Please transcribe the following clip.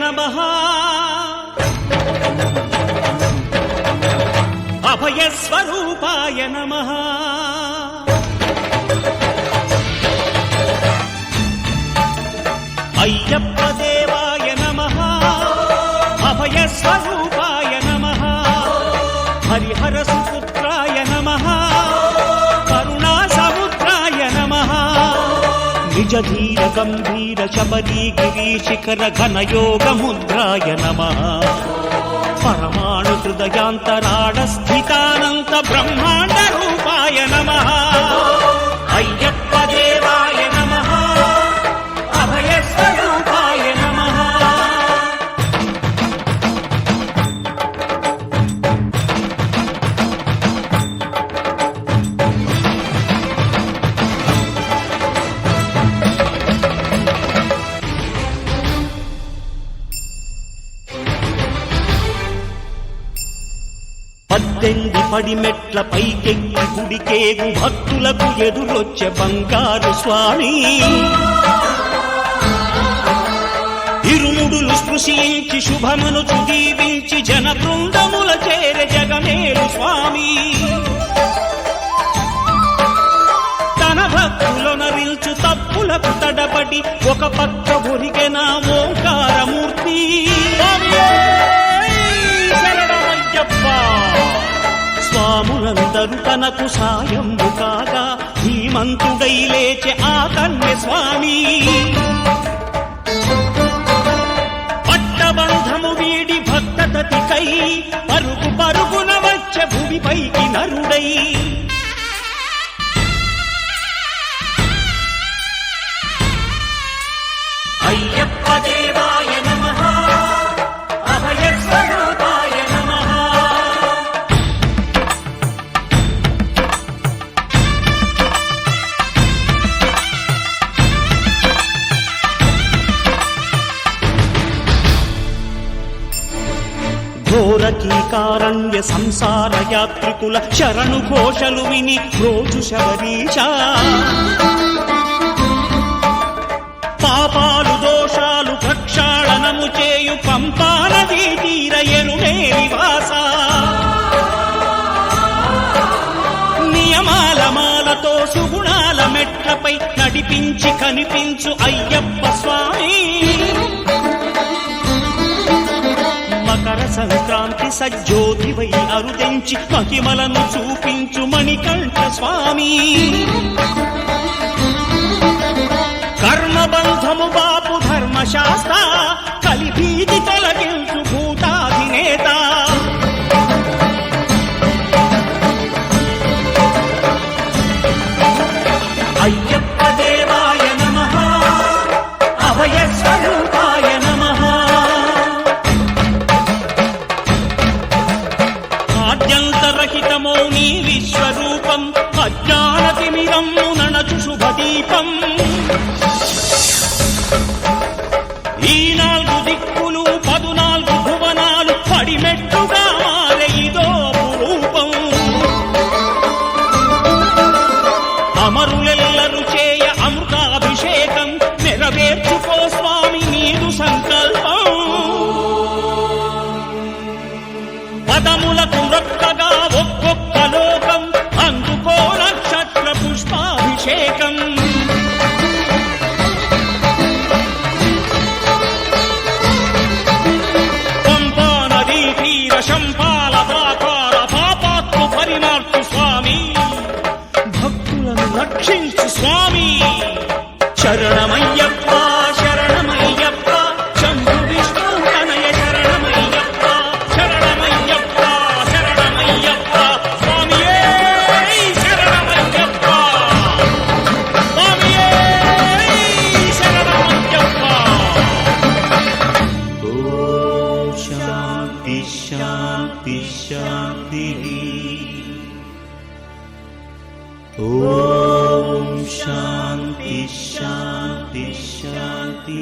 నమః అభయస్వరూపాయ నమః అయ్యప్ప దేవాయ నమః అభయస్వరూపాయ నమః హరిహర సుపుత్రాయ నమః కరుణా సముద్రాయ నమః నిజ ధీర గంభీర శబరీ గిరీశిఖర ఘనయోగ ముద్రాయ నమః పరమాణు హృదయాంతరాళ స్థితానంత బ్రహ్మాండ రూపాయ నమః అయ్యప్ప దేవాయ నమః అభయస్వరూపాయ నమః పద్దెంది పడిమెట్ల పైకెక్కి గుడికేగు భక్తులకు ఎదురొచ్చే బంగారు స్వామి ఇరుముడులు స్పృశించి శుభమును చుదీవించి జన బృందముల చేరే జగమేలు స్వామి తన భక్తులొనరిల్చు తప్పులకు తడబడి ఒక పక్క ఒరిగెన ఓంకారమూర్తి స్వాములందరూ తనకు సాయము కాగా ధీమంతుడై లేచే ఆ కన్య స్వామి పట్టబంధము వీడి భక్తతతికై పరుగు పరుగున వచ్చే భూమిపైకి నరుడై అయ్యప్ప దేవాయ నమః అభయస్వరూపాయ నమః ఘోరకీకారణ్య సంసార యాత్రికుల శరణు ఘోషలు విని రోజు శబరీశ పాపాలు దోషాలు ప్రక్షాళనము చేయు పంపా నదీ తీరయను నివాస నియమాల మాలతో సుగుణాల మెట్లపై నడిపించి కనిపించు అయ్యప్ప స్వామి మకర సంక్రాంతి సజ్జోతివై అరుదెంచి మహిమలను చూపించు మణికంఠ స్వామి కర్మబంధము బాపు ధర్మశాస్త్ర కలిభీతి తొలగించు భూతాధినేత అయ్యప్ప దేవాయ నమః అభయస్వరూపాయ నమః ఆద్యంతరహితమో నీ విశ్వరూపం అజ్ఞానతిమిరము నణచు శుభదీపం ఈ 4 దిక్కులు 14 భువనాలు పడిమెట్టుగా మారే ఇదో రూపం అమరులెల్లరు చేయ అమృతాభిషేకం నెరవేర్చుకో స్వామి నీదు సంకల్పం పదములకు రొక్కగా ఒక్కొక్క లోకం అందుకో నక్షత్ర పుష్పాభిషేకం శంపాల దాకార పాపాత్మ పరిమార్చు స్వామి భక్తులను రక్షించు స్వామి శరణమయ్యప్ప శరణమయ్యప్ప శంభు విష్ణు తనయ శరణమయ్యప్ప శరణమయ్యప్ప శరణమయ్యప్ప స్వామియే శరణమయ్యప్ప స్వామియే శరణమయ్యప్ప శాంతి శాంతి శాంతి ఓం శాంతి శాంతి శాంతి